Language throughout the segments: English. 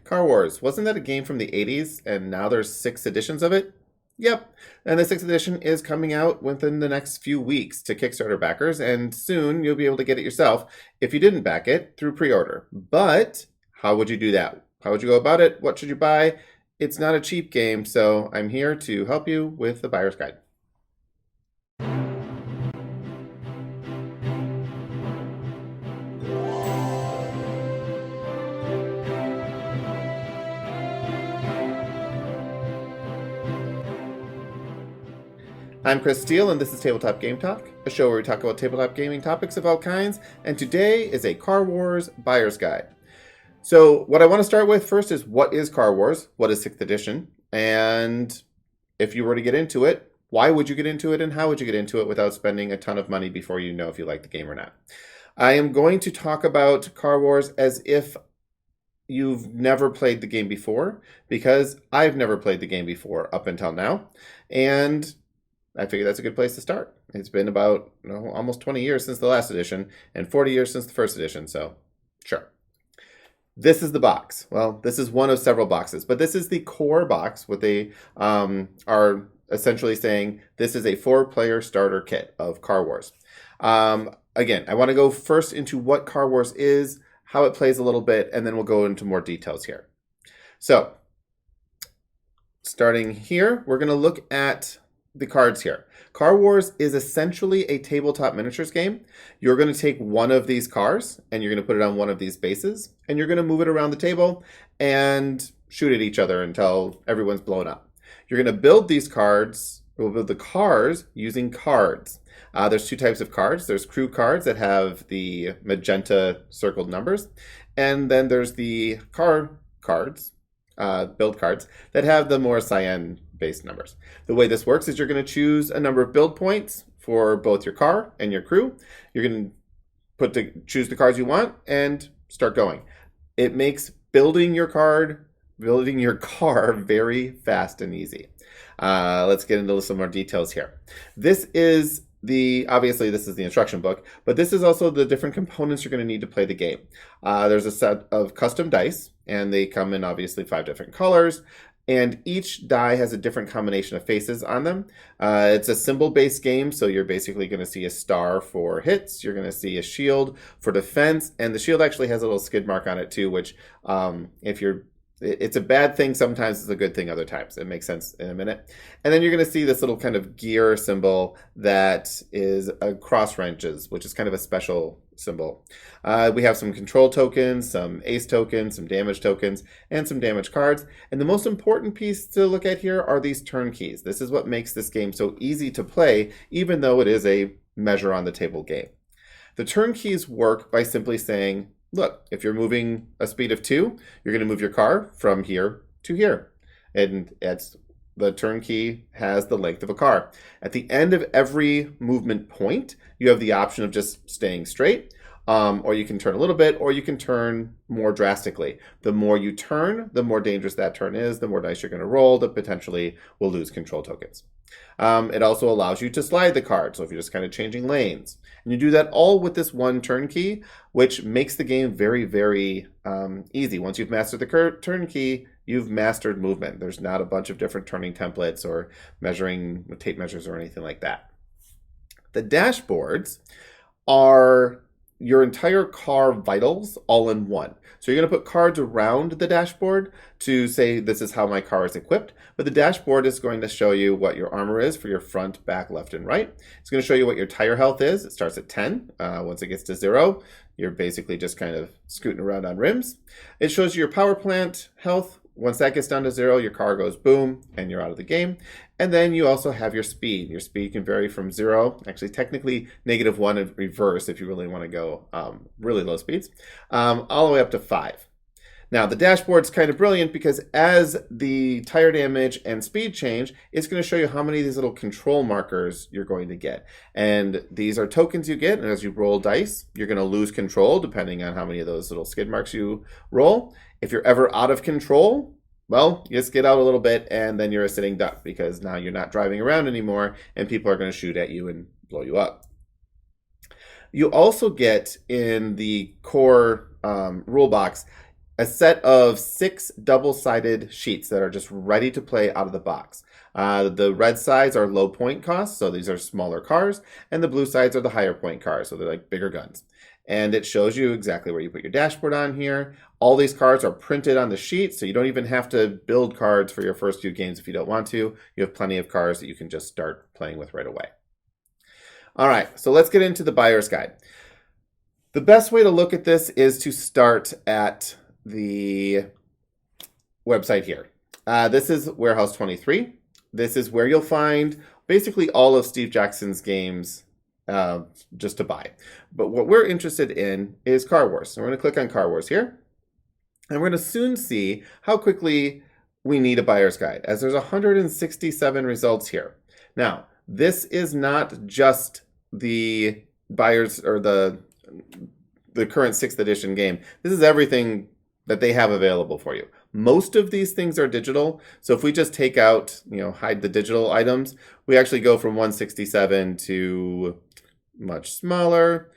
Car Wars, wasn't that a game from the 80s and now there's 6 editions of it? Yep, and the 6th edition is coming out within the next few weeks to Kickstarter backers, and soon you'll be able to get it yourself if you didn't back it through pre-order. But how would you do that? How would you go about it? What should you buy? It's not a cheap game, so I'm here to help you with the buyer's guide. I'm Chris Steele, and this is Tabletop Game Talk, a show where we talk about tabletop gaming topics of all kinds, and today is a Car Wars buyer's guide. So what I want to start with first is, what is Car Wars? What is 6th edition? And if you were to get into it, why would you get into it, and how would you get into it without spending a ton of money before you know if you like the game or not? I am going to talk about Car Wars as if you've never played the game before, because I've never played the game before up until now, and I figure that's a good place to start. It's been about almost 20 years since the last edition and 40 years since the first edition, so sure. This is the box. Well, this is one of several boxes, but this is the core box. What they are essentially saying, this is a 4-player starter kit of Car Wars. Again, I want to go first into what Car Wars is, how it plays a little bit, and then we'll go into more details here. So, starting here, we're going to look at the cards here. Car Wars is essentially a tabletop miniatures game. You're going to take one of these cars and you're going to put it on one of these bases, and you're going to move it around the table and shoot at each other until everyone's blown up. You're going to build these cards, we'll build the cars using cards. There's 2 types of cards. There's crew cards that have the magenta circled numbers, and then there's the car cards, build cards, that have the more cyan based numbers. The way this works is you're going to choose a number of build points for both your car and your crew. You're going to choose the cards you want and start going. It makes building your car very fast and easy. Let's get into some more details here. Obviously this is the instruction book, but this is also the different components you're going to need to play the game. There's a set of custom dice, and they come in obviously 5 different colors. And each die has a different combination of faces on them. It's a symbol-based game, so you're basically going to see a star for hits. You're going to see a shield for defense, and the shield actually has a little skid mark on it too, which it's a bad thing sometimes, it's a good thing other times. It makes sense in a minute. And then you're going to see this little kind of gear symbol that is a cross wrenches, which is kind of a special symbol. We have some control tokens, some ace tokens, some damage tokens, and some damage cards. And the most important piece to look at here are these turn keys. This is what makes this game so easy to play, even though it is a measure on the table game. The turn keys work by simply saying, look, if you're moving a speed of 2, you're going to move your car from here to here. And the turn key has the length of a car. At the end of every movement point, you have the option of just staying straight, or you can turn a little bit, or you can turn more drastically. The more you turn, the more dangerous that turn is, the more dice you're going to roll, the potentially will lose control tokens. It also allows you to slide the card, so if you're just kind of changing lanes. And you do that all with this one turn key, which makes the game very, very easy. Once you've mastered the turn key, you've mastered movement. There's not a bunch of different turning templates or measuring with tape measures or anything like that. The dashboards are your entire car vitals all in one. So you're going to put cards around the dashboard to say this is how my car is equipped, but the dashboard is going to show you what your armor is for your front, back, left, and right. It's going to show you what your tire health is. It starts at 10. Once it gets to 0, you're basically just kind of scooting around on rims. It shows you your power plant health. Once that gets down to 0, your car goes boom, and you're out of the game. And then you also have your speed. Your speed can vary from 0, actually technically -1 in reverse if you really want to go really low speeds, all the way up to 5. Now, the dashboard's kind of brilliant because as the tire damage and speed change, it's going to show you how many of these little control markers you're going to get. And these are tokens you get, and as you roll dice, you're going to lose control depending on how many of those little skid marks you roll. If you're ever out of control, well, you just get out a little bit and then you're a sitting duck because now you're not driving around anymore and people are going to shoot at you and blow you up. You also get in the core rule box a set of 6 double-sided sheets that are just ready to play out of the box. The red sides are low point costs, so these are smaller cars, and the blue sides are the higher point cars, so they're like bigger guns. And it shows you exactly where you put your dashboard on here. All these cards are printed on the sheet, so you don't even have to build cards for your first few games if you don't want to. You have plenty of cards that you can just start playing with right away. All right, so let's get into the buyer's guide. The best way to look at this is to start at the website here. This is Warehouse 23. This is where you'll find basically all of Steve Jackson's games just to buy. But what we're interested in is Car Wars. So we're going to click on Car Wars here. And we're going to soon see how quickly we need a buyer's guide, as there's 167 results here. Now, this is not just the buyers or the current 6th edition game. This is everything that they have available for you. Most of these things are digital. So if we just take out, hide the digital items, we actually go from 167 to much smaller.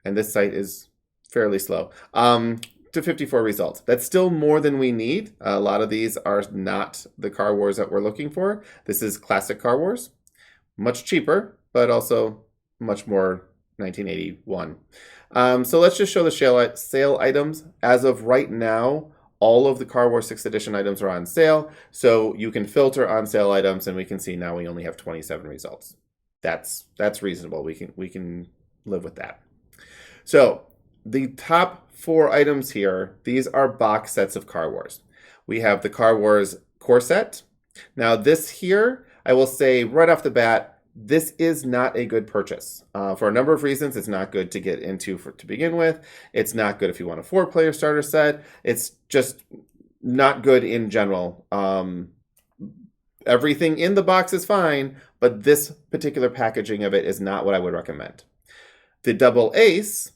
And this site is fairly slow. To 54 results. That's still more than we need. A lot of these are not the Car Wars that we're looking for. This is classic Car Wars. Much cheaper, but also much more 1981. So let's just show the sale items. As of right now, all of the Car Wars 6th edition items are on sale. So you can filter on sale items, and we can see now we only have 27 results. That's reasonable. We can live with that. So the top 4 items here, these are box sets of Car Wars. We have the Car Wars core set. Now this here, I will say right off the bat, this is not a good purchase. For a number of reasons, it's not good to get into to begin with. It's not good if you want a 4-player starter set. It's just not good in general. Everything in the box is fine, but this particular packaging of it is not what I would recommend. The double ace,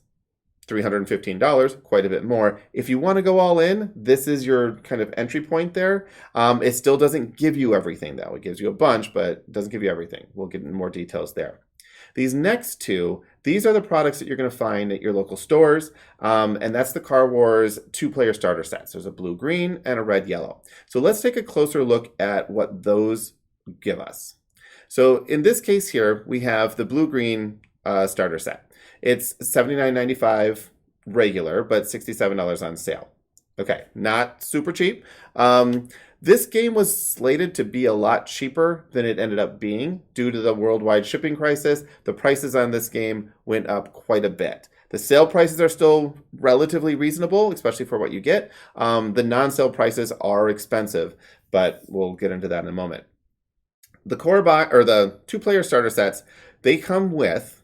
$315, quite a bit more. If you want to go all in, this is your kind of entry point there. It still doesn't give you everything, though. It gives you a bunch, but it doesn't give you everything. We'll get into more details there. These next 2, these are the products that you're going to find at your local stores, and that's the Car Wars 2-player starter sets. There's a blue-green and a red-yellow. So let's take a closer look at what those give us. So in this case here, we have the blue-green starter set. It's $79.95 regular, but $67 on sale. Okay, not super cheap. This game was slated to be a lot cheaper than it ended up being due to the worldwide shipping crisis. The prices on this game went up quite a bit. The sale prices are still relatively reasonable, especially for what you get. The non-sale prices are expensive, but we'll get into that in a moment. The core box or the 2-player starter sets, they come with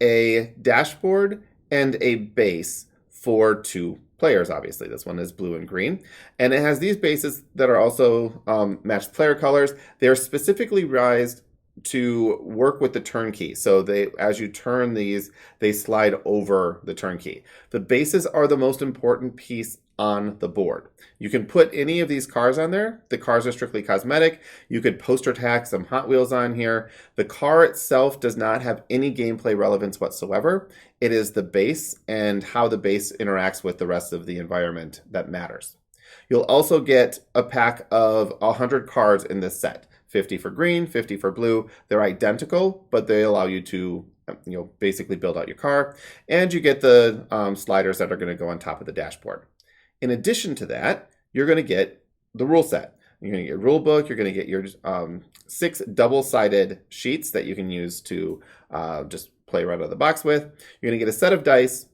a dashboard and a base for 2 players, obviously. This one is blue and green. And it has these bases that are also matched player colors. They're specifically raised to work with the turn key. So as you turn these, they slide over the turn key. The bases are the most important piece on the board. You can put any of these cars on there. The cars are strictly cosmetic. You could poster tack some Hot Wheels on here. The car itself does not have any gameplay relevance whatsoever. It is the base and how the base interacts with the rest of the environment that matters. You'll also get a pack of 100 cards in this set. 50 for green, 50 for blue. They're identical, but they allow you to basically build out your car. And you get the sliders that are going to go on top of the dashboard. In addition to that, you're going to get the rule set. You're going to get a rule book. You're going to get your 6 double-sided sheets that you can use to just play right out of the box with. You're going to get a set of dice.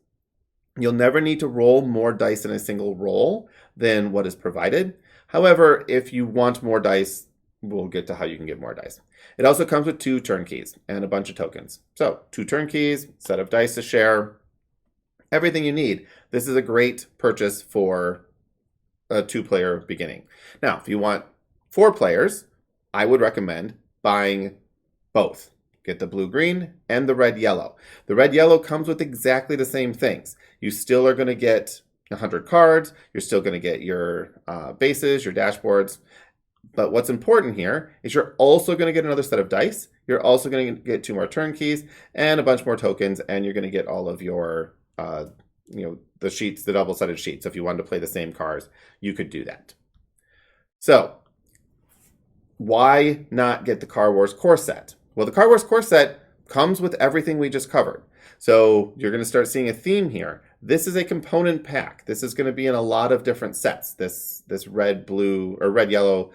You'll never need to roll more dice in a single roll than what is provided. However, if you want more dice, we'll get to how you can get more dice. It also comes with 2 turn keys and a bunch of tokens. So 2 turn keys, set of dice to share, everything you need. This is a great purchase for a 2-player beginning. Now, if you want 4 players, I would recommend buying both. Get the blue-green and the red-yellow. The red-yellow comes with exactly the same things. You still are going to get 100 cards. You're still going to get your bases, your dashboards. But what's important here is you're also going to get another set of dice. You're also going to get 2 more turn keys and a bunch more tokens, and you're going to get all of your the sheets, the double-sided sheets. So if you wanted to play the same cars, you could do that. So why not get the Car Wars core set? Well, the Car Wars core set comes with everything we just covered. So you're going to start seeing a theme here. This is a component pack. This is going to be in a lot of different sets. This red, blue, or red, yellow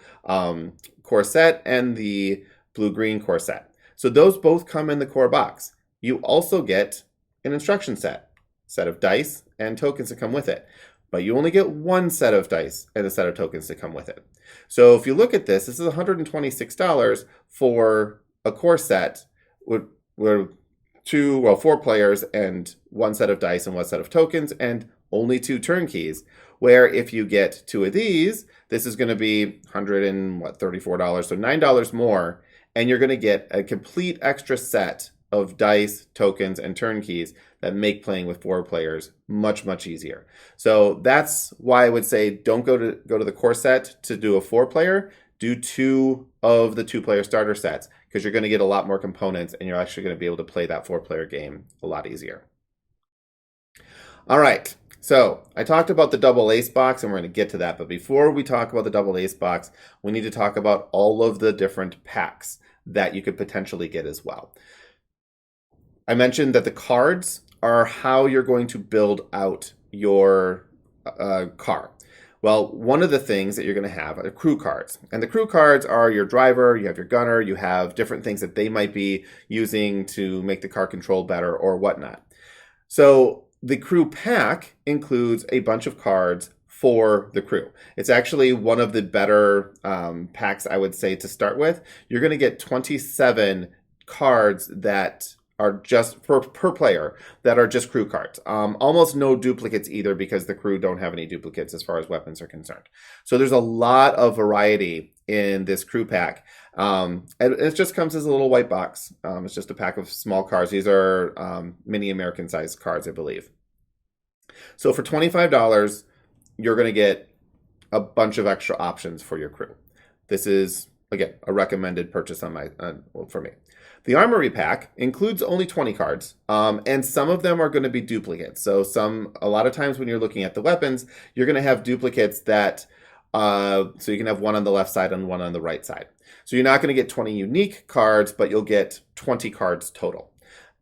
core set and the blue, green core set. So those both come in the core box. You also get an instruction set of dice and tokens that come with it. But you only get one set of dice and a set of tokens that come with it. So if you look at this is $126 for a core set with 4 players and one set of dice and one set of tokens and only 2 turnkeys. Where if you get 2 of these, this is going to be $134, so $9 more, and you're going to get a complete extra set of dice, tokens, and turnkeys that make playing with 4 players much, much easier. So that's why I would say don't go to the core set to do a 4-player. Do 2 of the 2-player starter sets because you're going to get a lot more components and you're actually going to be able to play that 4-player game a lot easier. All right, so I talked about the double ace box and we're going to get to that. But before we talk about the double ace box, we need to talk about all of the different packs that you could potentially get as well. I mentioned that the cards are how you're going to build out your car. Well, one of the things that you're going to have are crew cards. And the crew cards are your driver, you have your gunner, you have different things that they might be using to make the car control better or whatnot. So the crew pack includes a bunch of cards for the crew. It's actually one of the better packs, I would say, to start with. You're going to get 27 cards that are just per player that are just crew cards. Almost no duplicates either because the crew don't have any duplicates as far as weapons are concerned. So there's a lot of variety in this crew pack. And it just comes as a little white box. It's just a pack of small cards. These are mini American sized cards, I believe. So for $25, you're going to get a bunch of extra options for your crew. This is, again, a recommended purchase for me. The Armory pack includes only 20 cards, and some of them are going to be duplicates. So a lot of times when you're looking at the weapons, you're going to have duplicates that, so you can have one on the left side and one on the right side. So you're not going to get 20 unique cards, but you'll get 20 cards total.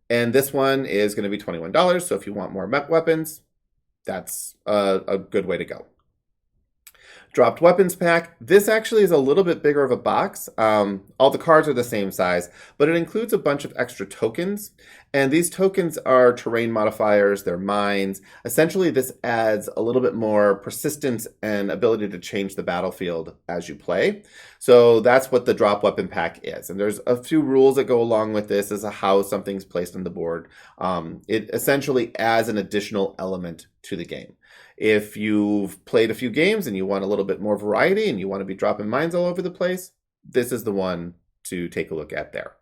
And this one is going to be $21. So if you want more weapons, that's a good way to go. Dropped weapons pack. This actually is a little bit bigger of a box. All the cards are the same size, but it includes a bunch of extra tokens. And these tokens are terrain modifiers, they're mines. Essentially, this adds a little bit more persistence and ability to change the battlefield as you play. So that's what the drop weapon pack is. And there's a few rules that go along with this as to how something's placed on the board. It essentially adds an additional element to the game. If you've played a few games and you want a little bit more variety and you want to be dropping mines all over the place, this is the one to take a look at there.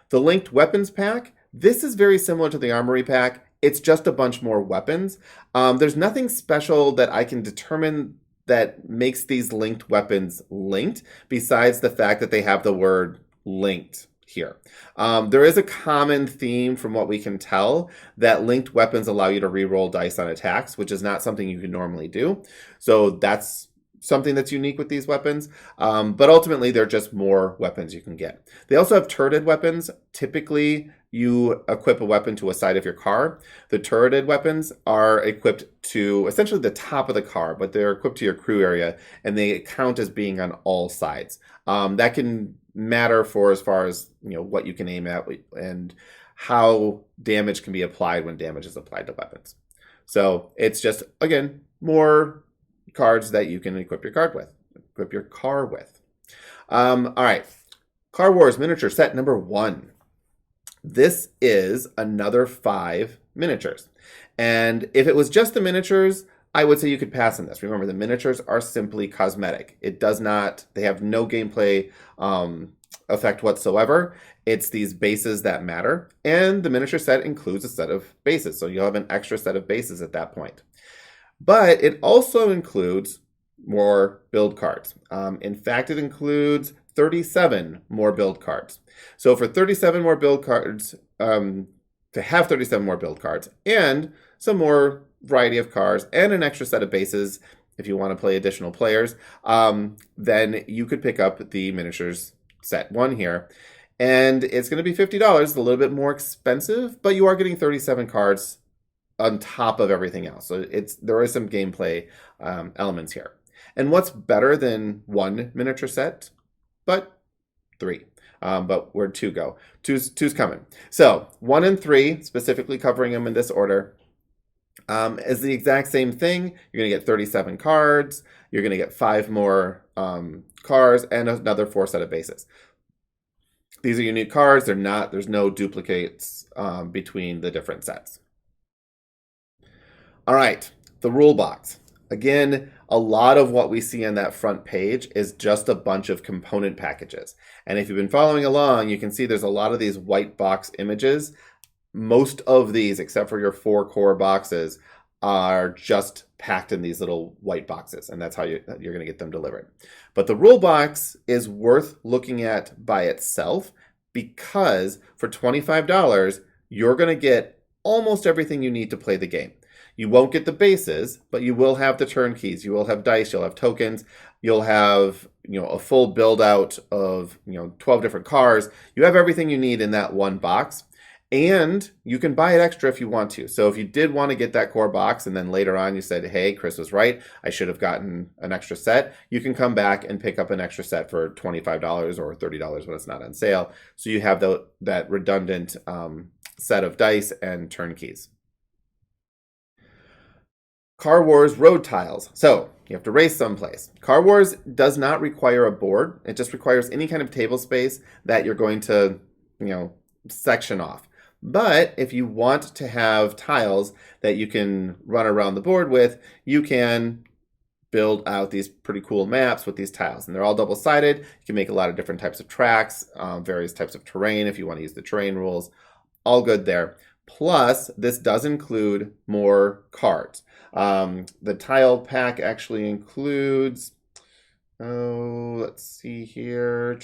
The linked weapons pack, this is very similar to the Armory pack. It's just a bunch more weapons. There's nothing special that I can determine that makes these linked weapons linked besides the fact that they have the word linked here. There is a common theme from what we can tell that linked weapons allow you to re-roll dice on attacks, which is not something you can normally do. So that's something that's unique with these weapons. But ultimately, they're just more weapons you can get. They also have turreted weapons. Typically, you equip a weapon to a side of your car. The turreted weapons are equipped to essentially the top of the car, but they're equipped to your crew area, and they count as being on all sides. That can matter for as far as what you can aim at and how damage can be applied when damage is applied to weapons. So it's just, again, more cards that you can equip your car with. All right, Car Wars miniature set number 1. This is another 5 miniatures, and if it was just the miniatures, I would say you could pass on this. Remember, the miniatures are simply cosmetic. They have no gameplay effect whatsoever. It's these bases that matter. And the miniature set includes a set of bases. So you'll have an extra set of bases at that point. But it also includes more build cards. In fact, it includes 37 more build cards. So for 37 more build cards, to have 37 more build cards and some more variety of cards and an extra set of bases if you want to play additional players, then you could pick up the miniatures set 1 here. And it's going to be $50, a little bit more expensive, but you are getting 37 cards on top of everything else. So there is some gameplay elements here. And what's better than 1 miniature set? But 3. But where'd 2 go? Two's coming. So 1 and 3, specifically covering them in this order, is the exact same thing. You're going to get 37 cards. You're going to get 5 more cards and another 4 set of bases. These are unique cards. There's no duplicates between the different sets. All right, the rule box. Again, a lot of what we see on that front page is just a bunch of component packages. And if you've been following along, you can see there's a lot of these white box images. Most of these, except for your 4 core boxes, are just packed in these little white boxes, and that's how you're going to get them delivered. But the rule box is worth looking at by itself because for $25, you're going to get almost everything you need to play the game. You won't get the bases, but you will have the turn keys. You will have dice. You'll have tokens. You'll have a full build out of 12 different cars. You have everything you need in that one box. And you can buy it extra if you want to. So if you did want to get that core box and then later on you said, hey, Chris was right, I should have gotten an extra set, you can come back and pick up an extra set for $25 or $30 when it's not on sale. So you have that redundant set of dice and turn keys. Car Wars road tiles. So you have to race someplace. Car Wars does not require a board. It just requires any kind of table space that you're going to, section off. But if you want to have tiles that you can run around the board with, you can build out these pretty cool maps with these tiles. And they're all double-sided. You can make a lot of different types of tracks, various types of terrain if you want to use the terrain rules. All good there. Plus, this does include more cards. The tile pack actually includes... let's see here.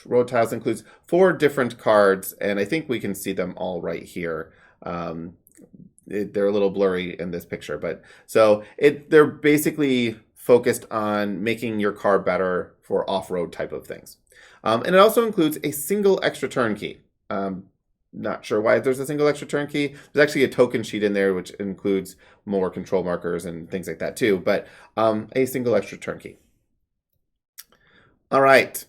Road tiles includes 4 different cards, and I think we can see them all right here. They're a little blurry in this picture, but so they're basically focused on making your car better for off-road type of things. And it also includes a single extra turn key. Not sure why there's a single extra turn key. There's actually a token sheet in there which includes more control markers and things like that too, but a single extra turn key. All right,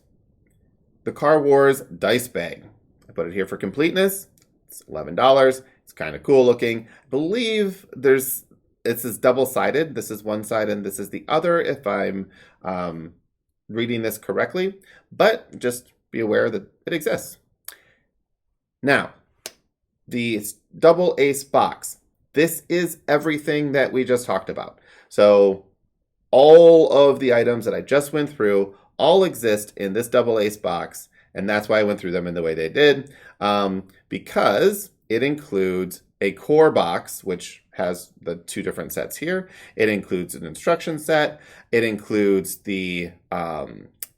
the Car Wars dice bag. I put it here for completeness. It's $11. It's kind of cool looking. I believe this is double-sided. This is one side and this is the other if I'm reading this correctly, but just be aware that it exists. Now, the double ace box. This is everything that we just talked about. So all of the items that I just went through all exist in this double ace box, and that's why I went through them in the way they did, because it includes a core box, which has the 2 different sets here. It includes an instruction set. It includes the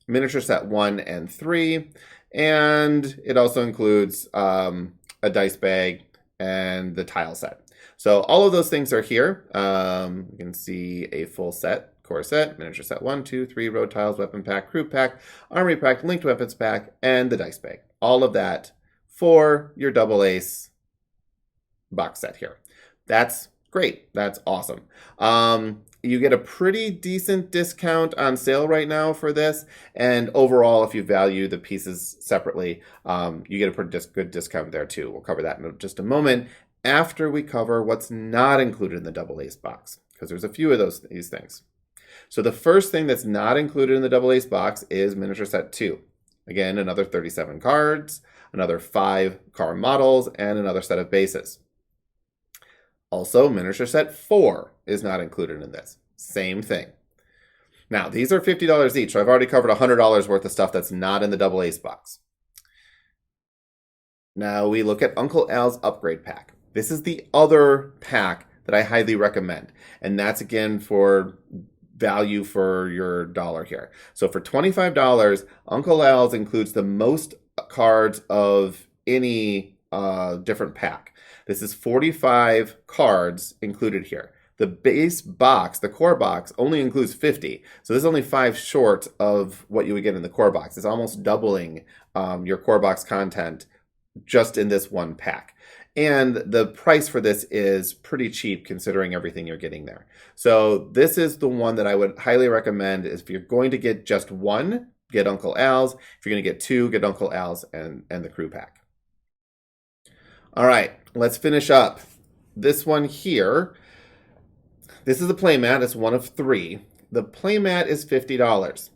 miniature set 1 and 3, and it also includes a dice bag and the tile set. So all of those things are here. You can see a full set. Core set, miniature set 1, 2, 3, road tiles, weapon pack, crew pack, armory pack, linked weapons pack, and the dice bag. All of that for your double ace box set here. That's great. That's awesome. You get a pretty decent discount on sale right now for this. And overall, if you value the pieces separately, you get a pretty good discount there too. We'll cover that in just a moment after we cover what's not included in the double ace box, because there's a few of these things. So the first thing that's not included in the double ace box is miniature set 2. Again, another 37 cards, another 5 car models, and another set of bases. Also, miniature set 4 is not included in this. Same thing. Now, these are $50 each, so I've already covered $100 worth of stuff that's not in the double ace box. Now we look at Uncle Al's upgrade pack. This is the other pack that I highly recommend, and that's again for value for your dollar here. So for $25, Uncle Al's includes the most cards of any different pack. This is 45 cards included here. The base box, the core box, only includes 50. So this is only 5 short of what you would get in the core box. It's almost doubling your core box content just in this one pack. And the price for this is pretty cheap considering everything you're getting there. So this is the one that I would highly recommend. Is if you're going to get just one, get Uncle Al's. If you're going to get two, get Uncle Al's and the crew pack. All right, let's finish up. This one here, this is a playmat. It's one of 3. The playmat is $50.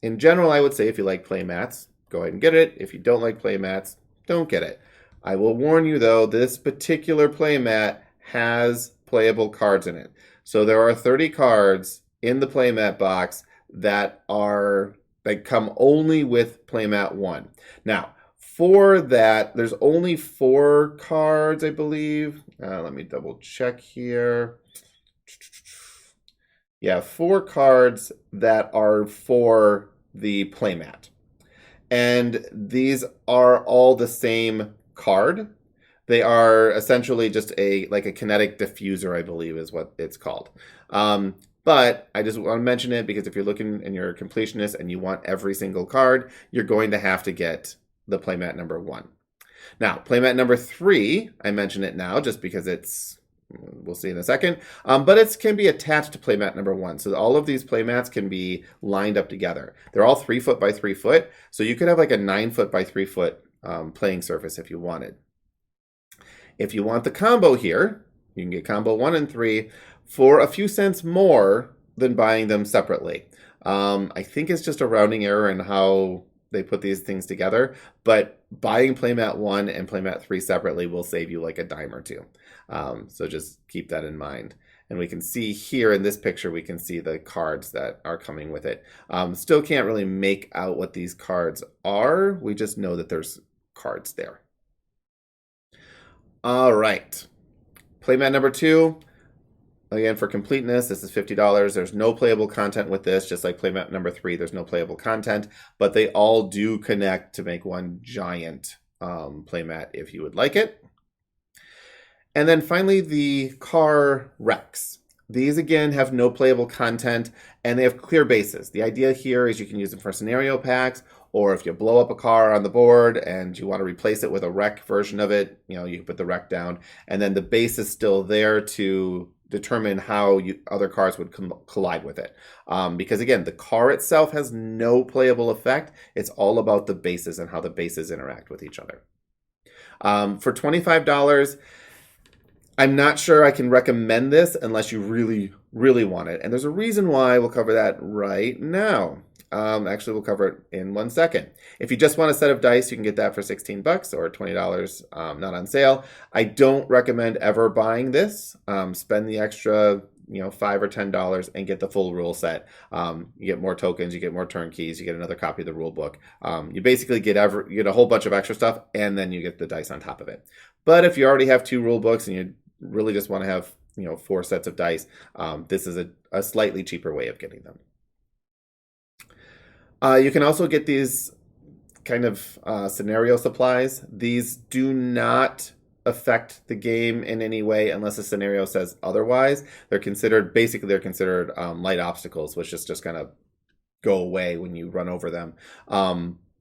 In general, I would say if you like playmats, go ahead and get it. If you don't like playmats, don't get it. I will warn you though, this particular playmat has playable cards in it. So there are 30 cards in the playmat box that come only with playmat 1. Now, for that, there's only 4 cards, I believe. Let me double check here. Yeah, 4 cards that are for the playmat. And these are all the same card. They are essentially just like a kinetic diffuser, I believe is what it's called. But I just want to mention it because if you're looking and you're a completionist and you want every single card, you're going to have to get the playmat number 1. Now, playmat number 3, I mention it now just because we'll see in a second, but it can be attached to playmat number 1. So all of these playmats can be lined up together. They're all 3 foot by 3 foot. So you could have like a 9 foot by 3 foot playing surface if you wanted. If you want the combo here, you can get combo 1 and 3 for a few cents more than buying them separately. I think it's just a rounding error in how they put these things together, but buying playmat 1 and playmat 3 separately will save you like a dime or two. So just keep that in mind. And we can see here in this picture, we can see the cards that are coming with it. Still can't really make out what these cards are. We just know that there's cards there. All right. Playmat number 2. Again, for completeness, this is $50. There's no playable content with this, just like playmat number 3, there's no playable content, but they all do connect to make one giant playmat if you would like it. And then finally, the car wrecks. These, again, have no playable content, and they have clear bases. The idea here is you can use them for scenario packs, or if you blow up a car on the board and you want to replace it with a wreck version of it, you can put the wreck down, and then the base is still there to determine how other cars would collide with it. Because again, the car itself has no playable effect. It's all about the bases and how the bases interact with each other. For $25, I'm not sure I can recommend this unless you really, really want it. And there's a reason why. We'll cover that right now. Actually, we'll cover it in 1 second. If you just want a set of dice, you can get that for $16 or $20, not on sale. I don't recommend ever buying this. Spend the extra, $5 or $10 and get the full rule set. You get more tokens, you get more turn keys, you get another copy of the rule book. You basically get a whole bunch of extra stuff, and then you get the dice on top of it. But if you already have 2 rule books and you really just want to have 4 sets of dice, this is a slightly cheaper way of getting them. You can also get these kind of scenario supplies. These do not affect the game in any way unless a scenario says otherwise. They're considered light obstacles, which just kind of go away when you run over them.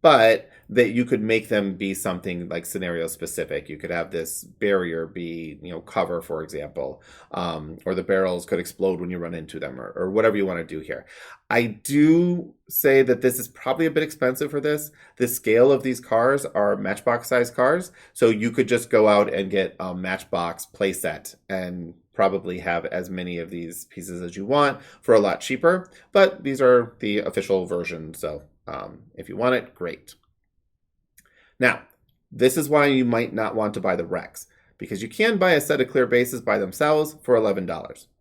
But that you could make them be something like scenario specific. You could have this barrier be, cover, for example, or the barrels could explode when you run into them, or whatever you want to do here. I do say that this is probably a bit expensive for this. The scale of these cars are Matchbox size cars, so you could just go out and get a Matchbox playset and probably have as many of these pieces as you want for a lot cheaper. But these are the official versions, so if you want it, great. Now, this is why you might not want to buy the Rex, because you can buy a set of clear bases by themselves for $11.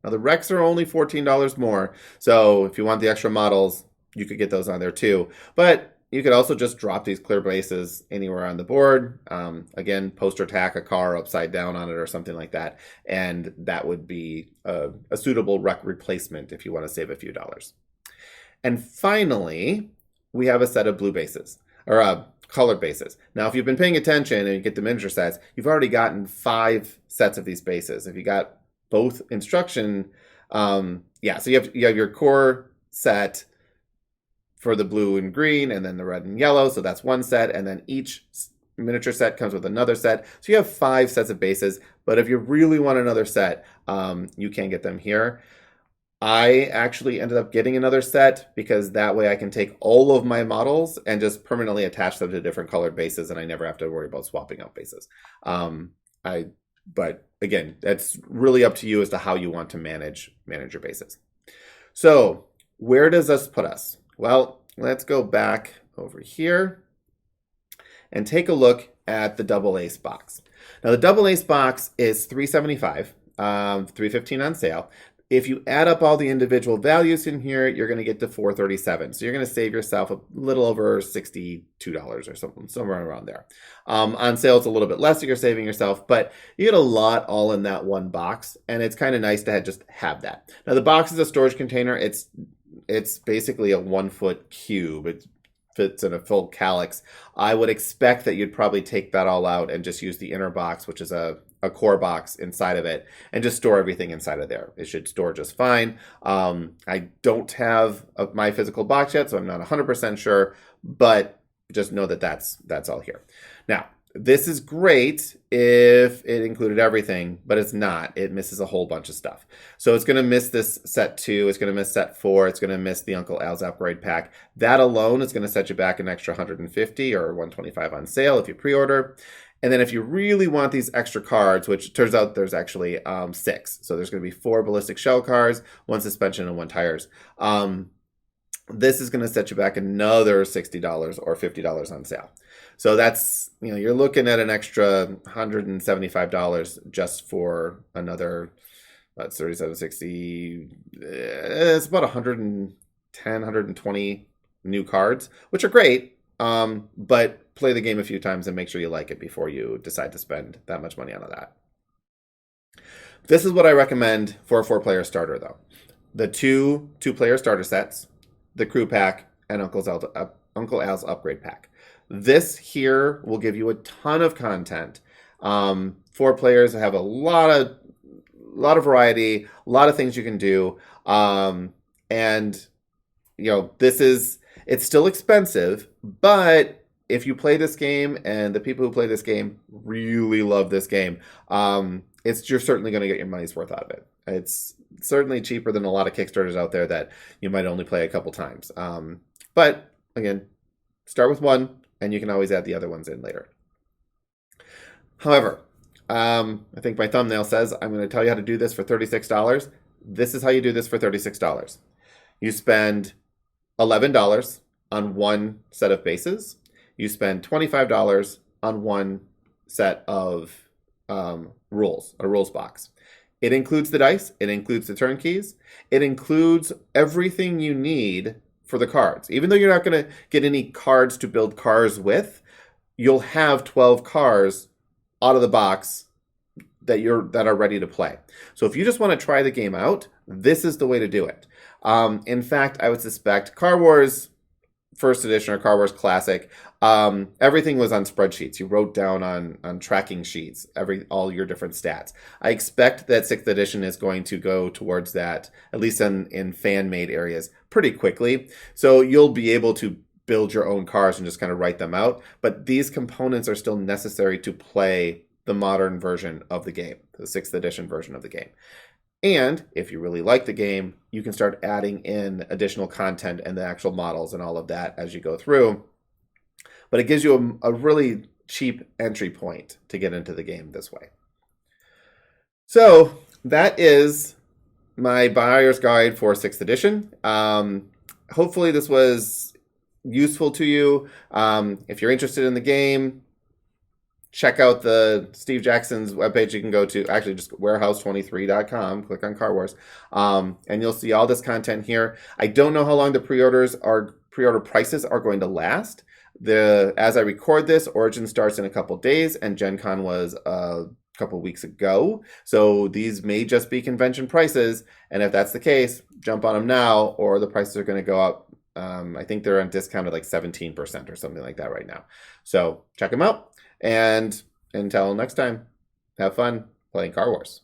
Now, the Rex are only $14 more, so if you want the extra models, you could get those on there too. But you could also just drop these clear bases anywhere on the board. Again, poster tack a car upside down on it or something like that, and that would be a suitable Rex replacement if you want to save a few dollars. And finally, we have a set of blue bases, or colored bases. Now, if you've been paying attention and you get the miniature sets, you've already gotten 5 sets of these bases. If you got both instruction, so you have your core set for the blue and green, and then the red and yellow. So that's one set, and then each miniature set comes with another set. So you have 5 sets of bases. But if you really want another set, you can get them here. I actually ended up getting another set because that way I can take all of my models and just permanently attach them to different colored bases, and I never have to worry about swapping out bases. But again, that's really up to you as to how you want to manage your bases. So where does this put us? Well, let's go back over here and take a look at the double ace box. Now the double ace box is $375, $315 on sale. If you add up all the individual values in here, you're going to get to $437. So you're going to save yourself a little over $62 or something, somewhere around there. On sale, it's a little bit less that you're saving yourself, but you get a lot all in that one box, and it's kind of nice to just have that. Now the box is a storage container. It's basically a 1-foot cube. It fits in a full calyx. I would expect that you'd probably take that all out and just use the inner box, which is a core box inside of it, and just store everything inside of there. It should store just fine. I don't have my physical box yet, so I'm not 100% sure, but just know that that's all here. Now, this is great if it included everything, but it's not. It misses a whole bunch of stuff. So it's going to miss this set 2. It's going to miss set 4. It's going to miss the Uncle Al's upgrade pack. That alone is going to set you back an extra $150 or $125 on sale if you pre-order. And then if you really want these extra cards, which turns out there's actually 6. So there's going to be 4 ballistic shell cards, 1 suspension, and 1 tires. This is going to set you back another $60 or $50 on sale. So that's, you're looking at an extra $175 just for another, that's 3760. It's about 110, 120 new cards, which are great. But play the game a few times and make sure you like it before you decide to spend that much money on that. This is what I recommend for a 4-player starter, though. The two-player starter sets, the crew pack, and Uncle Al's upgrade pack. This here will give you a ton of content. 4 players have a lot of variety, a lot of things you can do. And it's still expensive, but if you play this game and the people who play this game really love this game, you're certainly going to get your money's worth out of it. It's certainly cheaper than a lot of Kickstarters out there that you might only play a couple times. But again, start with 1, and you can always add the other ones in later. However, I think my thumbnail says I'm going to tell you how to do this for $36. This is how you do this for $36. You spend $11 on 1 set of bases. You spend $25 on 1 set of rules, a rules box. It includes the dice. It includes the turnkeys. It includes everything you need for the cards. Even though you're not going to get any cards to build cars with, you'll have 12 cars out of the box that are ready to play. So if you just want to try the game out, this is the way to do it. In fact, I would suspect Car Wars First Edition or Car Wars Classic, everything was on spreadsheets. You wrote down on tracking sheets all your different stats. I expect that 6th edition is going to go towards that, at least in fan-made areas, pretty quickly. So you'll be able to build your own cars and just kind of write them out. But these components are still necessary to play the modern version of the game, the 6th edition version of the game. And if you really like the game, you can start adding in additional content and the actual models and all of that as you go through. But it gives you a really cheap entry point to get into the game this way. So that is my buyer's guide for 6th edition. Hopefully this was useful to you. If you're interested in the game, check out the Steve Jackson's webpage. You can go to actually just warehouse23.com, click on Car Wars, and you'll see all this content here. I don't know how long the pre-order prices are going to last. As I record this, Origin starts in a couple days, and Gen Con was a couple weeks ago. So these may just be convention prices, and if that's the case, jump on them now, or the prices are going to go up I think they're on discount at like 17% or something like that right now. So check them out. And until next time, have fun playing Car Wars.